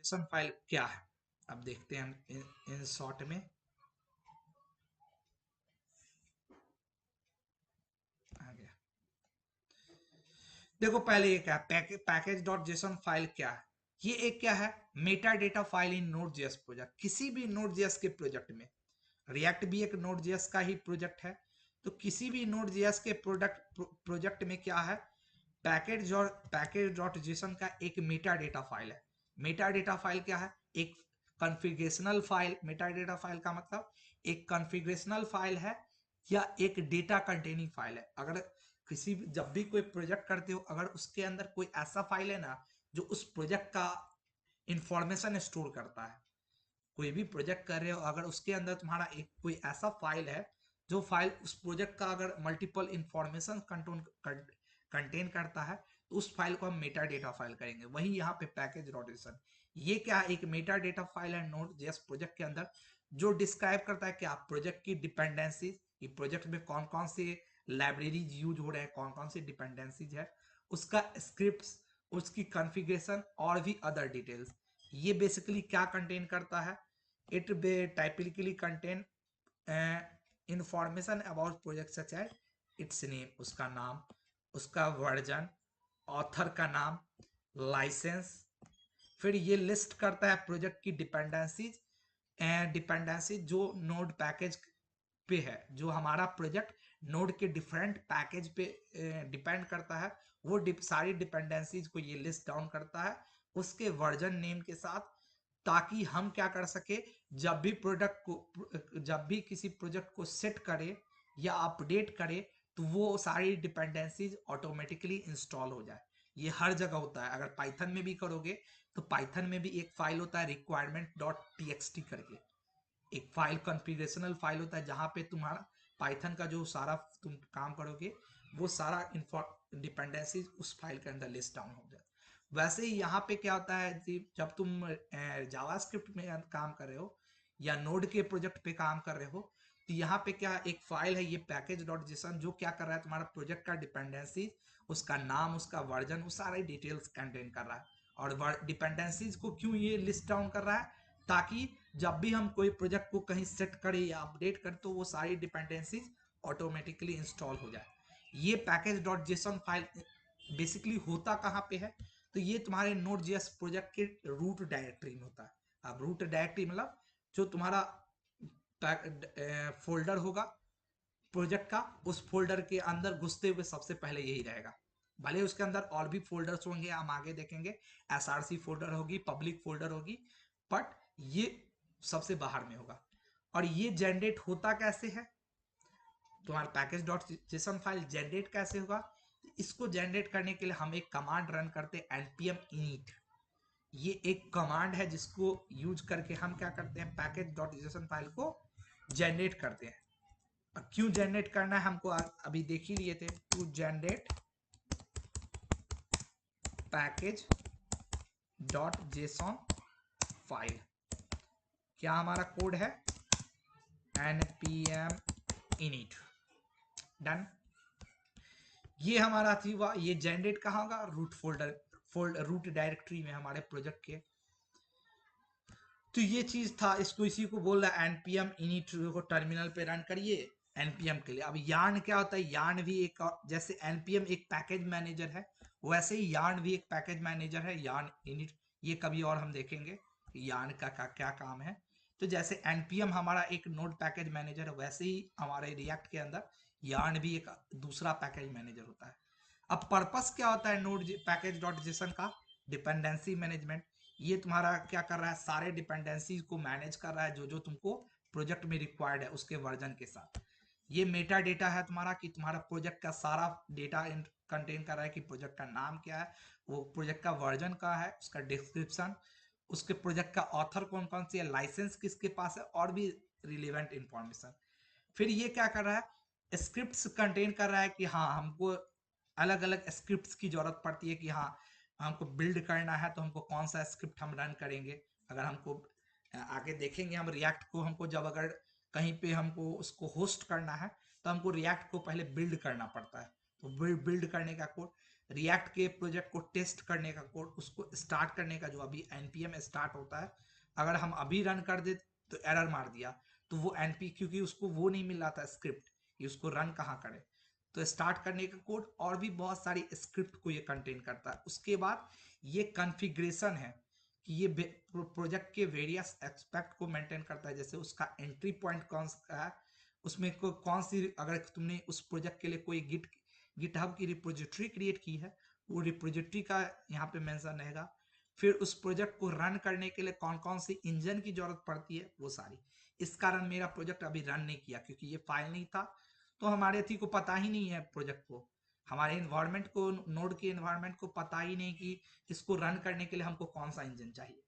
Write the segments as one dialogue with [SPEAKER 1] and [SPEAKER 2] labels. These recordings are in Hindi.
[SPEAKER 1] JSON फाइल क्या है, अब देखते हैं हम इन शॉर्ट में। आ गया। देखो पहले ये क्या पैकेज डॉट जेसन फाइल क्या है। ये एक क्या है, Meta data file in node JS project. किसी भी नोड जेएस के प्रोजेक्ट में, रिएक्ट भी एक नोड जेएस का ही प्रोजेक्ट है, तो किसी भी नोड जेएस के प्रोजेक्ट में क्या है, पैकेज डॉट जेसन का एक मेटा डेटा फाइल है। मेटा डेटा फाइल क्या है, एक configurational file. Meta data file का मतलब एक कॉन्फ़िगरेशनल फाइल है या एक डेटा कंटेनिंग फाइल है। अगर किसी जब भी कोई प्रोजेक्ट करते हो, अगर उसके अंदर कोई ऐसा फाइल है ना जो उस प्रोजेक्ट का इंफॉर्मेशन स्टोर करता है, कोई भी प्रोजेक्ट कर रहे हो, अगर उसके अंदर तुम्हारा एक कोई ऐसा फाइल है जो फाइल उस प्रोजेक्ट का अगर मल्टीपल इंफॉर्मेशन कंटेन करता है, तो उस फाइल को हम मेटा डेटा फाइल करेंगे। वही यहाँ पे पैकेज डॉटेशन, ये क्या है, एक मेटा डेटा फाइल है नोड जेएस प्रोजेक्ट के अंदर, जो डिस्क्राइब करता है क्या प्रोजेक्ट की डिपेंडेंसीज, ये प्रोजेक्ट में कौन कौन से लाइब्रेरीज यूज हो रहे हैं, कौन कौन सी डिपेंडेंसीज है, उसका स्क्रिप्ट, उसकी कॉन्फ़िगरेशन और भी अदर डिटेल्स। ये बेसिकली क्या कंटेन करता है, it typically contain information about project such as its name, उसका नाम, उसका वर्जन, ऑथर का नाम, लाइसेंस। फिर ये लिस्ट करता है प्रोजेक्ट की डिपेंडेंसीज, जो नोड पैकेज पे है, जो हमारा प्रोजेक्ट नोड के डिफरेंट पैकेज पे डिपेंड करता है, वो सारी डिपेंडेंसीज को ये लिस्ट डाउन करता है उसके वर्जन नेम के साथ, ताकि हम क्या कर सके, जब भी किसी प्रोजेक्ट को सेट करे या अपडेट करे, तो वो सारी डिपेंडेंसीज ऑटोमेटिकली इंस्टॉल हो जाए। ये हर जगह होता है। अगर पाइथन में भी करोगे, तो पाइथन में भी एक फाइल होता है रिक्वायरमेंट डॉट टीएक्सटी करके, एक फाइल कॉन्फ़िगरेशनल फाइल होता है, जहां पे तुम्हारा पाइथन का जो सारा तुम काम करोगे, वो सारा डिपेंडेंसीज उस फाइल के अंदर लिस्ट डाउन हो जाए। वैसे ही यहाँ पे क्या होता है कि जब तुम जावास्क्रिप्ट में काम कर रहे हो या नोड के प्रोजेक्ट पे काम कर रहे हो, तो यहाँ पे क्या एक फाइल है, ये पैकेज डॉट जेसन, जो क्या कर रहा है, तुम्हारा प्रोजेक्ट का डिपेंडेंसी, उसका नाम, उसका वर्जन, वो सारे डिटेल्स कंटेन कर रहा है। और डिपेंडेंसीज को क्यों ये लिस्ट डाउन कर रहा है, ताकि जब भी हम कोई प्रोजेक्ट को कहीं सेट करें या अपडेट करें, तो वो सारी डिपेंडेंसीज ऑटोमेटिकली इंस्टॉल हो जाए। ये package dot JSON file basically होता कहाँ पे है, तो ये तुम्हारे नोड जेएस प्रोजेक्ट के रूट डायरेक्टरी में होता है। अब रूट डायरेक्टरी मतलब जो तुम्हारा फोल्डर होगा प्रोजेक्ट का, उस फोल्डर के अंदर घुसते हुए सबसे पहले यही रहेगा। भले उसके अंदर और भी फोल्डर्स होंगे, हम आगे देखेंगे, एसआरसी फोल्डर होगी, पब्लिक फोल्डर होगी, बट ये सबसे बाहर में होगा। और ये जनरेट होता कैसे है, तुम्हारा package dot JSON file generate कैसे होगा, इसको जनरेट करने के लिए हम एक कमांड रन करते हैं, npm init। ये एक कमांड है जिसको यूज करके हम क्या करते हैं, पैकेज डॉट जेसन फाइल को जनरेट करते हैं। क्यों जनरेट करना है हमको अभी देख ही लिए थे, to generate package dot JSON file, क्या हमारा कोड है, npm init, डन। ये हमारा थी हुआ, ये जनरेट कहाँ होगा, रूट रूट डायरेक्टरी में हमारे प्रोजेक्ट के। तो ये चीज था, इसको इसी को बोल रहा है npm init को टर्मिनल पे रन करिए npm के लिए। अब यार्न क्या होता है, यार्न भी एक, जैसे npm एक पैकेज मैनेजर है, वैसे ही यार्न भी एक पैकेज मैनेजर है, यार्न init। ये कभी और हम देखेंगे यार्न का क्या काम है। तो जैसे npm हमारा एक नोड पैकेज मैनेजर है, वैसे ही हमारे रिएक्ट के अंदर यार्न भी एक दूसरा पैकेज मैनेजर होता है। अब पर्पस क्या होता है नोड पैकेज डॉट जेसन का, डिपेंडेंसी मैनेजमेंट। ये तुम्हारा क्या कर रहा है, सारे डिपेंडेंसी को मैनेज कर रहा है, जो जो तुमको प्रोजेक्ट में रिक्वायर्ड है उसके वर्जन के साथ। ये मेटा डेटा है तुम्हारा, कि तुम्हारा प्रोजेक्ट का सारा डेटा कंटेन कर रहा है, कि प्रोजेक्ट का नाम क्या है, वो प्रोजेक्ट का वर्जन क्या है, उसका डिस्क्रिप्शन, उसके प्रोजेक्ट का ऑथर कौन कौन सी है, लाइसेंस किसके पास है, और भी रिलेवेंट इंफॉर्मेशन। फिर ये क्या कर रहा है, स्क्रिप्ट्स कंटेन कर रहा है, कि हाँ हमको अलग अलग स्क्रिप्ट्स की जरूरत पड़ती है, कि हाँ हमको बिल्ड करना है तो हमको कौन सा स्क्रिप्ट हम रन करेंगे। अगर हमको आगे देखेंगे हम रिएक्ट को, हमको जब अगर कहीं पे हमको उसको होस्ट करना है, तो हमको रिएक्ट को पहले बिल्ड करना पड़ता है। तो बिल्ड करने का कोड, रिएक्ट के प्रोजेक्ट को टेस्ट करने का कोड, उसको स्टार्ट करने का जो अभी npm स्टार्ट होता है, अगर हम अभी रन कर दे तो एरर मार दिया, तो वो क्योंकि उसको वो नहीं मिल रहा था स्क्रिप्ट कि उसको रन कहाँ करे, तो स्टार्ट करने का कोड और भी बहुत सारी स्क्रिप्ट को ये कंटेन करता है। उसके बाद ये कॉन्फ़िगरेशन है कि ये प्रोजेक्ट के वेरियस एस्पेक्ट को मेंटेन करता है, जैसे उसका एंट्री पॉइंट कौन सा है, उसमें कौन सी, अगर तुमने उस प्रोजेक्ट के लिए कोई गिटहब की रिपोजिटरी क्रिएट की है, वो रिपोजिटरी का यहाँ पे मेंशन रहेगा। फिर उस प्रोजेक्ट को रन करने के लिए कौन कौन सी इंजन की जरूरत पड़ती है, वो सारी। इस कारण मेरा प्रोजेक्ट अभी रन नहीं किया, क्योंकि ये फाइल नहीं था, तो हमारे थी को पता ही नहीं है प्रोजेक्ट को, हमारे इन्वायरमेंट को, नोड के इन्वायरमेंट को पता ही नहीं कि इसको रन करने के लिए हमको कौन सा इंजन चाहिए।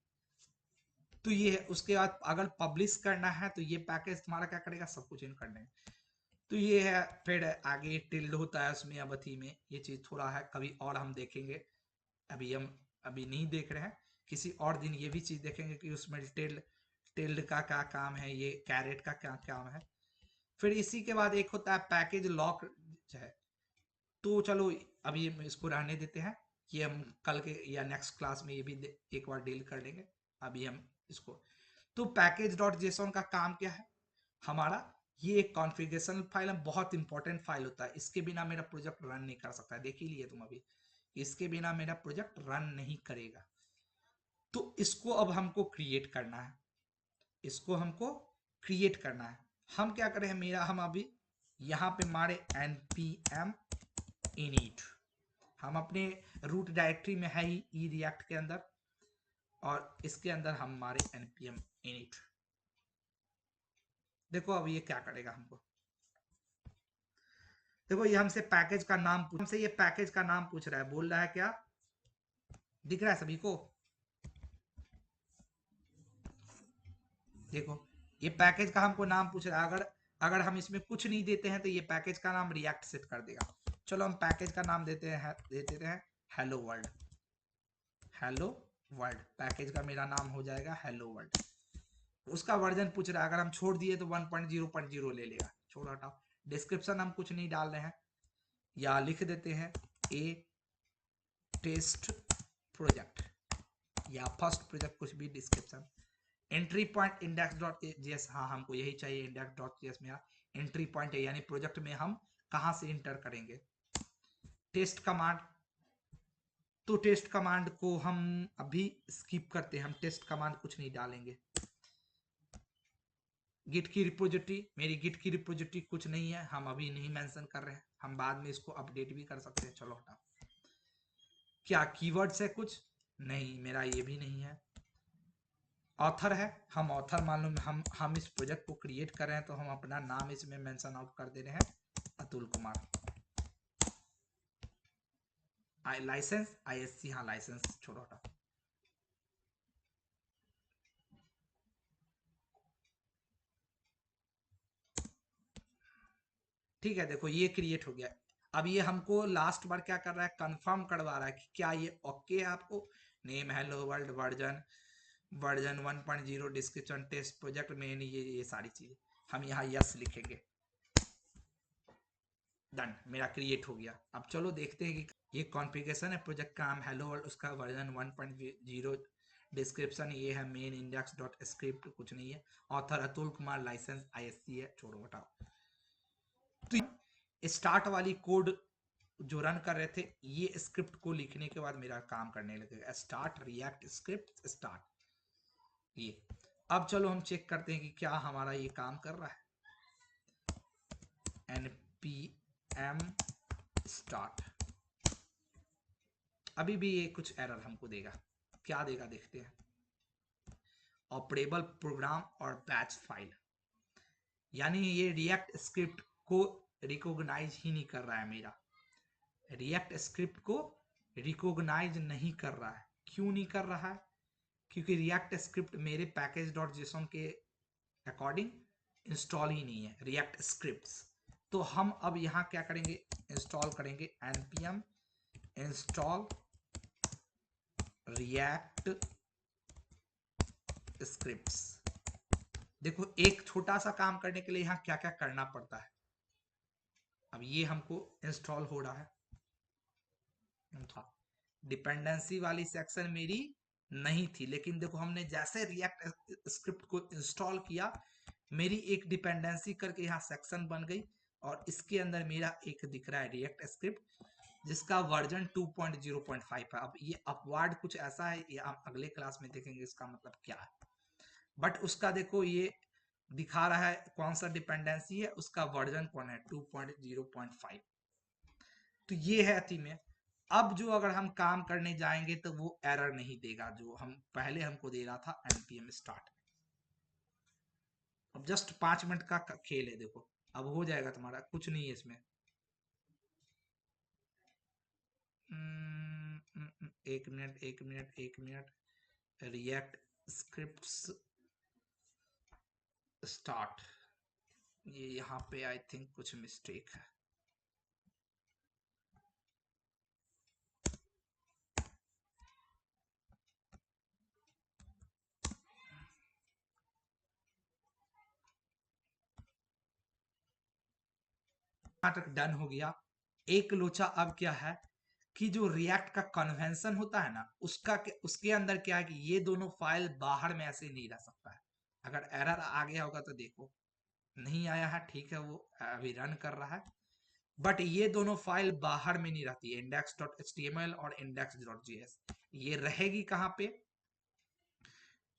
[SPEAKER 1] तो ये है। उसके बाद अगर पब्लिश करना है तो ये पैकेज तुम्हारा क्या करेगा, सब कुछ इन करने। तो ये है। फिर आगे टिल्ड होता है उसमें, अवधि में ये चीज थोड़ा है, कभी और हम देखेंगे, अभी हम अभी नहीं देख रहे हैं, किसी और दिन ये भी चीज देखेंगे कि उसमें टिल्ड का क्या काम है, ये कैरेट का क्या काम है। फिर इसी के बाद एक होता है पैकेज लॉक है। तो चलो अभी इसको रहने देते हैं, ये हम कल के या नेक्स्ट क्लास में ये भी एक बार डील कर लेंगे। अभी हम इसको, तो पैकेज डॉट जेसन का काम क्या है हमारा, ये एक कॉन्फ़िगरेशन फाइल है, बहुत इंपॉर्टेंट फाइल होता है, इसके बिना मेरा प्रोजेक्ट रन नहीं कर सकता, देख ही लिए तुम अभी, इसके बिना मेरा प्रोजेक्ट रन नहीं करेगा। तो इसको अब हमको क्रिएट करना है, इसको हमको क्रिएट करना है। हम क्या करें, मेरा हम अभी यहाँ पे मारे npm init, हम अपने रूट डायरेक्टरी में है ही ई रिएक्ट के अंदर, और इसके अंदर हम मारे npm init। देखो अब ये क्या करेगा हमको, देखो ये हमसे पैकेज का नाम हमसे ये पैकेज का नाम पूछ रहा है, बोल रहा है क्या, दिख रहा है सभी को, देखो ये पैकेज का हमको नाम पूछ रहा है, अगर अगर हम इसमें कुछ नहीं देते हैं तो ये पैकेज का नाम रिएक्ट सेट कर देगा। चलो हम पैकेज का नाम देते हैं hello world. Hello world package का मेरा नाम हो जाएगा हेलो वर्ल्ड। उसका वर्जन पूछ रहा है, अगर हम छोड़ दिए तो 1.0.0 ले लेगा, छोड़ो हटाओ। डिस्क्रिप्शन हम कुछ नहीं डाल रहे हैं, या लिख देते हैं ए टेस्ट प्रोजेक्ट या फर्स्ट प्रोजेक्ट, कुछ भी description. Entry point index dot JS, हाँ हमको यही चाहिए, इंडेक्स डॉट जेएस में एंट्री पॉइंट है, यानी प्रोजेक्ट में हम कहां से इंटर करेंगे। टेस्ट कमांड, तो टेस्ट कमांड को हम अभी स्किप करते हैं, हम टेस्ट कमांड कुछ नहीं डालेंगे। गिट की रिपोजिटरी, मेरी गिट की रिपोजिटरी कुछ नहीं है, हम अभी नहीं मेंशन कर रहे हैं, हम बाद में इसको अपडेट भी कर सकते हैं। चलो हटा, क्या कीवर्ड्स है कुछ नहीं, मेरा ये भी नहीं है। ऑथर है, हम ऑथर मालूम, हम इस प्रोजेक्ट को क्रिएट कर रहे हैं, तो हम अपना नाम इसमें मेंशन आउट कर दे रहे हैं, अतुल कुमार। लाइसेंस ISC, हाँ लाइसेंस छोड़ो हटा। ठीक है, देखो ये क्रिएट हो गया। अब ये हमको लास्ट बार क्या कर रहा है, कंफर्म करवा रहा है कि क्या ये ओके है आपको। Name hello world, version 1.0, description test project main, ये सारी चीजें हम यहाँ यस लिखेंगे। डन, मेरा क्रिएट हो गया। अब चलो देखते हैं कि ये कॉन्फ़िगरेशन है प्रोजेक्ट का नाम हेलो वर्ल्ड, उसका वर्जन 1.0, डिस्क्रिप्शन ये है मेन इंडेक्स डॉट स्क्रिप्ट, कुछ नहीं है। Author Atul Kumar, license ISC है, छोड़ो हटाओ। तो स्टार्ट वाली कोड जो रन कर रहे थे, ये स्क्रिप्ट को लिखने के बाद मेरा काम करने लगेगा, स्टार्ट रिएक्ट स्क्रिप्ट स्टार्ट। ये अब चलो हम चेक करते हैं कि क्या हमारा ये काम कर रहा है। npm start, अभी भी ये कुछ एरर हमको देगा, क्या देगा देखते हैं। ऑपरेबल प्रोग्राम और बैच फाइल, यानी ये रिएक्ट स्क्रिप्ट को रिकॉग्नाइज ही नहीं कर रहा है, मेरा रिएक्ट स्क्रिप्ट को रिकॉग्नाइज नहीं कर रहा है। क्यों नहीं कर रहा है, क्योंकि रिएक्ट स्क्रिप्ट मेरे पैकेज डॉट जेसन के अकॉर्डिंग इंस्टॉल ही नहीं है रिएक्ट स्क्रिप्ट्स। तो हम अब यहाँ क्या करेंगे, इंस्टॉल करेंगे npm इंस्टॉल रिएक्ट स्क्रिप्ट्स। देखो एक छोटा सा काम करने के लिए यहाँ क्या क्या करना पड़ता है। अब ये हमको इंस्टॉल हो रहा है, था। डिपेंडेंसी वाली सेक्शन मेरी नहीं थी, लेकिन देखो हमने जैसे रिएक्ट स्क्रिप्ट को इंस्टॉल किया, मेरी एक डिपेंडेंसी करके यहाँ सेक्शन बन गई, और इसके अंदर मेरा एक दिख रहा है रिएक्ट स्क्रिप्ट जिसका वर्जन 2.0.5 है। अब ये अपवार्ड कुछ ऐसा है, ये हम अगले क्लास में देखेंगे इसका मतलब क्या है। बट उसका देखो ये दिखा रहा है कौन सा डिपेंडेंसी है, उसका वर्जन कौन है 2.0.5। तो ये है थी में। अब जो अगर हम काम करने जाएंगे तो वो एरर नहीं देगा जो हम पहले हमको दे रहा था npm स्टार्ट। अब जस्ट 5 मिनट का खेल है, देखो अब हो जाएगा तुम्हारा, कुछ नहीं है इसमें। 1 minute 1 minute 1 minute, react scripts start, ये यहाँ पे आई थिंक कुछ मिस्टेक है। तक डन हो गया। एक लोचा अब क्या है कि जो रिएक्ट का कन्वेंशन होता है ना, उसके अंदर क्या है कि ये दोनों फाइल बाहर में ऐसे नहीं रह सकता है। अगर एरर आ गया होगा तो देखो, नहीं आया है, ठीक है, वो अभी रन कर रहा है। बट ये दोनों फाइल बाहर में नहीं रहती है, index.html और index.js। ये रहेगी कहाँ पे,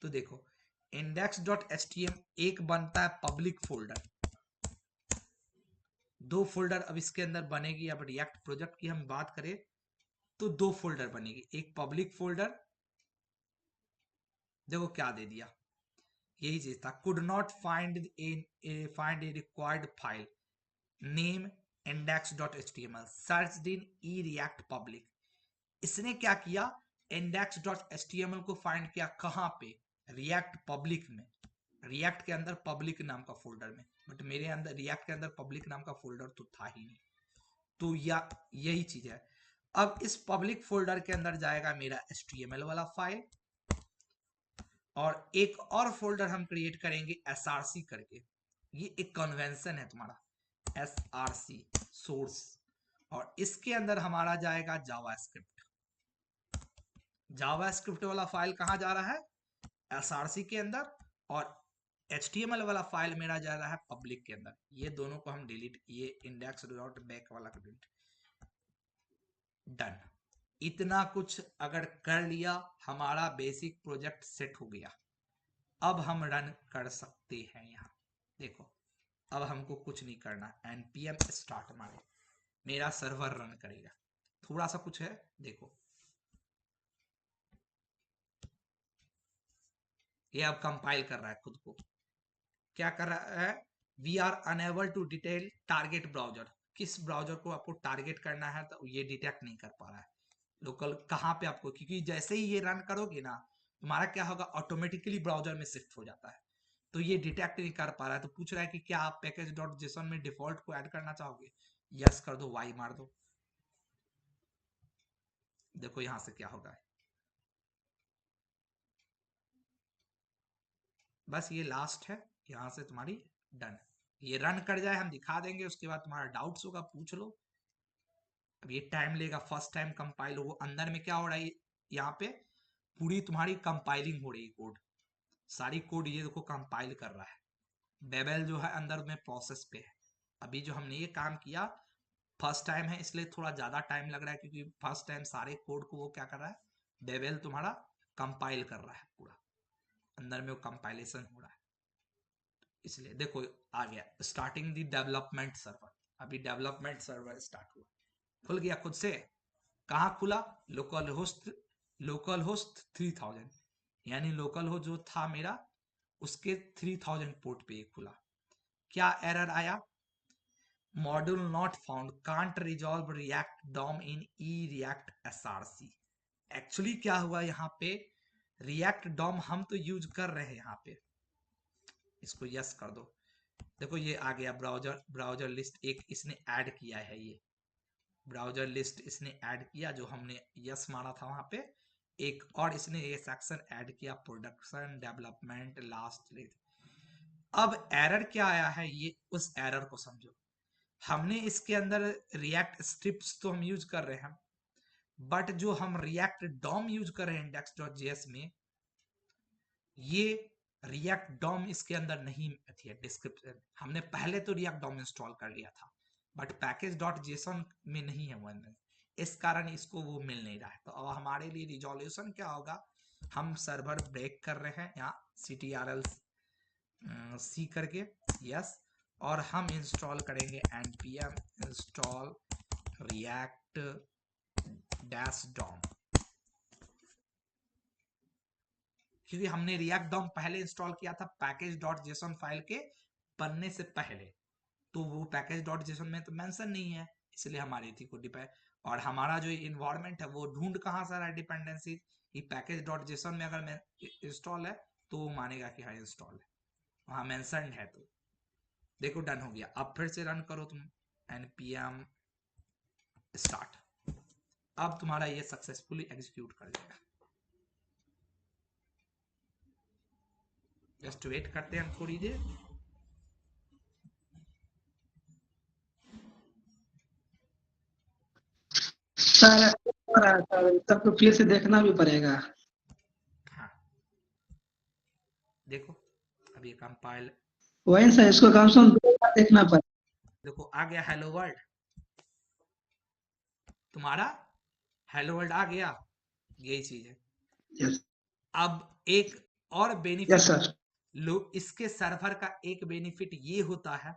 [SPEAKER 1] तो देखो index.html एक बनता है पब्लिक फोल्डर, 2 फोल्डर अब इसके अंदर बनेगी। अब रिएक्ट प्रोजेक्ट की हम बात करें तो 2 फोल्डर बनेगी, एक पब्लिक फोल्डर, देखो क्या दे दिया, यही चीज था, could not find A required file name index.html search in E react public. इसने क्या किया, index.html को फाइंड किया कहां पे, रिएक्ट पब्लिक में, रिएक्ट के अंदर पब्लिक नाम का फोल्डर में। बट मेरे अंदर रिएक्ट के अंदर पब्लिक नाम का फोल्डर तो था ही नहीं, तो यही चीज है। अब इस पब्लिक फोल्डर के अंदर जाएगा मेरा HTML वाला फाइल, और एक और फोल्डर हम क्रिएट करेंगे SRC करके, ये एक कन्वेंशन है तुम्हारा SRC सोर्स, और इसके अंदर हमारा जाएगा जावास्क्रिप्ट। जावास्क्रिप्ट वाला फाइल कहां जा रहा है, SRC के अंदर, और HTML वाला फाइल मेरा जा रहा है पब्लिक के अंदर। ये दोनों को हम डिलीट, ये index.back वाला को डिलीट, डन। इतना कुछ अगर कर लिया, हमारा बेसिक प्रोजेक्ट सेट हो गया। अब हम रन कर सकते हैं यहाँ, देखो अब हमको कुछ नहीं करना, npm स्टार्ट मारे, मेरा सर्वर रन करेगा। थोड़ा सा कुछ है, देखो ये अब कंपाइल कर रहा है खुद को, क्या कर रहा है, we are enable to detail target browser, किस ब्राउजर को आपको टारगेट करना है तो ये डिटेक्ट नहीं कर पा रहा है लोकल कहाँ पे आपको, क्योंकि जैसे ही ये रन करोगे ना, तुम्हारा क्या होगा, ऑटोमेटिकली ब्राउजर में शिफ्ट हो जाता है, तो ये डिटेक्ट नहीं कर पा रहा है। तो पूछ रहा है कि क्या आप पैकेज डॉट जेसन में डिफॉल्ट को ऐड करना चाहोगे, यस कर दो, वाई मार दो, देखो यहां से क्या होगा। बस ये लास्ट है, यहां से तुम्हारी डन, ये रन कर जाए हम दिखा देंगे, उसके बाद तुम्हारा डाउट्स होगा पूछ लो। अब ये टाइम लेगा, फर्स्ट टाइम कंपाइल हो, अंदर में क्या हो रहा है, यहाँ पे पूरी तुम्हारी कंपाइलिंग हो रही है, कोड सारी कोड ये देखो कंपाइल कर रहा है, बेबेल जो है अंदर में प्रोसेस पे है। अभी जो हमने ये काम किया फर्स्ट टाइम है, इसलिए थोड़ा ज्यादा टाइम लग रहा है, क्योंकि फर्स्ट टाइम सारे कोड को वो क्या कर रहा है, बेबेल तुम्हारा कंपाइल कर रहा है, पूरा अंदर में वो कंपाइलेशन हो रहा है, इसलिए देखो आ गया स्टार्टिंग द डेवलपमेंट सर्वर। अभी डेवलपमेंट सर्वर स्टार्ट हुआ, खुल गया खुद से। कहाँ खुला, लोकल होस्ट 3000, यानी लोकल होस्ट जो था मेरा उसके 3000 पोर्ट पे खुला। क्या एरर आया, module not found, can't resolve react DOM in E react SRC। Actually क्या हुआ यहाँ पे, रिएक्ट डॉम हम तो यूज कर रहे हैं यहाँ पे, इसको यस कर दो, देखो ये आ गया ब्राउजर लिस्ट, एक इसने ऐड किया है, ये ब्राउजर लिस्ट इसने ऐड किया जो हमने यस मारा था वहां पे, एक और इसने ये सेक्शन ऐड किया, प्रोडक्शन डेवलपमेंट लास्ट। अब एरर क्या आया है, ये उस एरर को समझो। हमने इसके अंदर रिएक्ट स्क्रिप्ट्स तो हम यूज कर रहे हैं, बट जो हम रिएक्ट डॉम यूज कर रहे हैं index.js में, ये रिएक्ट डॉम इसके अंदर नहीं थी डिस्क्रिप्शन। हमने पहले तो रिएक्ट डॉम इंस्टॉल कर लिया था, बट पैकेज डॉट जेसन में नहीं है वो अंदर, इस कारण इसको वो मिल नहीं रहा है। तो अब हमारे लिए रिजोल्यूशन क्या होगा, हम सर्वर ब्रेक कर रहे हैं यहाँ ctrl सी करके, यस, और हम इंस्टॉल करेंगे npm install react dash DOM, क्योंकि हमने रिएक्ट डॉम पहले इंस्टॉल किया था पैकेज डॉट जेसन फाइल के बनने से पहले, तो वो पैकेज डॉट जेसन में तो मेंशन नहीं है, इसलिए हमारी थी को डिपेंड। और हमारा जो इन्वायरमेंट है वो ढूंढ कहाँ से रहा है डिपेंडेंसी, कि पैकेज डॉट जेसन में अगर मैं इंस्टॉल है तो वो मानेगा कि हाँ इंस्टॉल है, वहां मेंशन है। तो देखो डन हो गया। अब फिर से रन करो तुम npm स्टार्ट, अब तुम्हारा ये सक्सेसफुली एग्जीक्यूट कर जाएगा। जस्ट वेट करते हैं हम थोड़ी देर।
[SPEAKER 2] सर हो रहा है सर, तब तो फिर से देखना भी पड़ेगा।
[SPEAKER 1] हाँ देखो अब ये कंपाइल,
[SPEAKER 2] वही सर, इसको कम से कम 2 बार देखना पड़ेगा।
[SPEAKER 1] देखो आ गया हेलो वर्ल्ड, तुम्हारा हेलो वर्ल्ड आ गया, यही चीज है।
[SPEAKER 2] यस
[SPEAKER 1] अब एक और
[SPEAKER 2] यस
[SPEAKER 1] बेनिफिट
[SPEAKER 2] सर।
[SPEAKER 1] लो, इसके सर्वर का एक बेनिफिट ये होता है,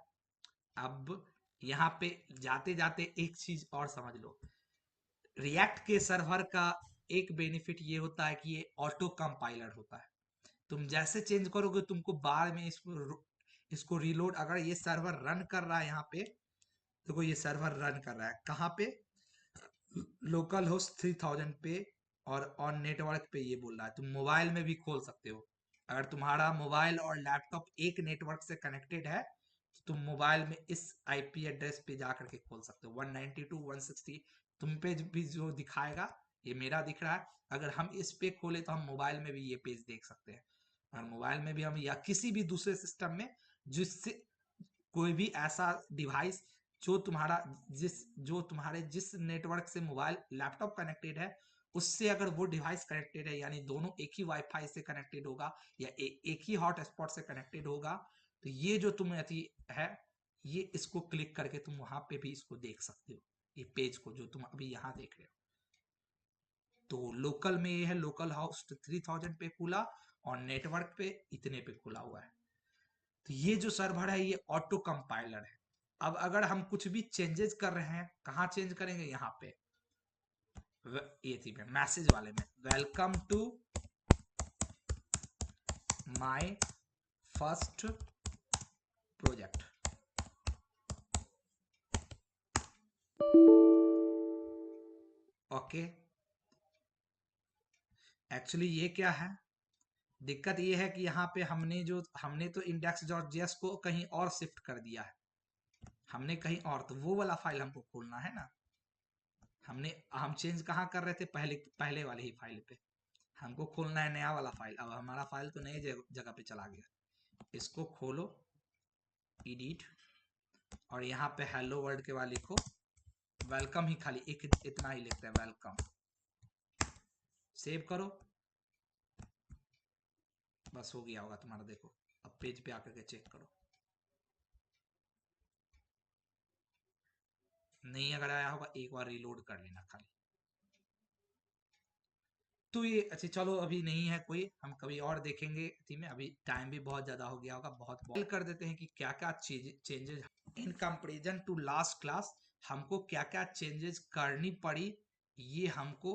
[SPEAKER 1] अब यहाँ पे जाते जाते एक चीज और समझ लो, रिएक्ट के सर्वर का एक बेनिफिट ये होता है कि ये ऑटो कंपाइलर होता है। तुम जैसे चेंज करोगे तुमको बाद में इसको रीलोड, अगर ये सर्वर रन कर रहा है यहाँ पे, देखो ये सर्वर रन कर रहा है कहाँ पे, लोकल होस्ट 3000 पे, और ऑन नेटवर्क पे ये बोल रहा है। तुम मोबाइल में भी खोल सकते हो, अगर तुम्हारा मोबाइल और लैपटॉप एक नेटवर्क से कनेक्टेड है तो तुम मोबाइल में इस आईपी एड्रेस पे जा करके खोल सकते हो 192.160, तुम पे भी जो दिखाएगा ये मेरा दिख रहा है, अगर हम इस पे खोले तो हम मोबाइल में भी ये पेज देख सकते हैं। और मोबाइल में भी हम या किसी भी दूसरे सिस्टम में, जिससे कोई भी ऐसा डिवाइस जो तुम्हारे जिस नेटवर्क से मोबाइल लैपटॉप कनेक्टेड है, उससे अगर वो डिवाइस कनेक्टेड है, यानी दोनों एक ही वाईफाई से कनेक्टेड होगा या एक ही हॉटस्पॉट से कनेक्टेड होगा, तो ये जो तुम्हें अति है, ये इसको क्लिक करके तुम वहां पे भी इसको देख सकते हो, ये पेज को जो तुम अभी यहाँ देख रहे हो। तो लोकल में ये है, लोकल होस्ट 3000 पे खुला और नेटवर्क पे इतने पे खुला हुआ है। तो ये जो सर्वर है ये ऑटो कंपाइलर है। अब अगर हम कुछ भी चेंजेस कर रहे हैं, कहाँ चेंज करेंगे, यहाँ पे ये थी मैसेज वाले में, welcome to my first project. Okay, actually ये क्या है, दिक्कत ये है कि यहाँ पे हमने तो index.js को कहीं और शिफ्ट कर दिया है, हमने कहीं और, तो वो वाला फाइल हमको खोलना है ना। हम चेंज कहाँ कर रहे थे, पहले वाले ही फाइल पे, हमको खोलना है नया वाला फाइल। अब हमारा फाइल तो नई जगह पे चला गया, इसको खोलो, एडिट, और यहाँ पे हेलो वर्ल्ड के वाले लिखो, वेलकम ही खाली एक इतना ही लिखते हैं, वेलकम, सेव करो, बस हो गया होगा तुम्हारा। देखो अब पेज पे आकर के चेक करो, नहीं अगर आया होगा एक बार रीलोड कर लेना खाली। तो ये अच्छा चलो, अभी नहीं है कोई, हम कभी और देखेंगे इसी में, अभी टाइम भी बहुत ज्यादा हो गया होगा, बहुत कर देते हैं कि क्या क्या changes in comparison to last class, हमको क्या क्या चेंजेस करनी पड़ी, ये हमको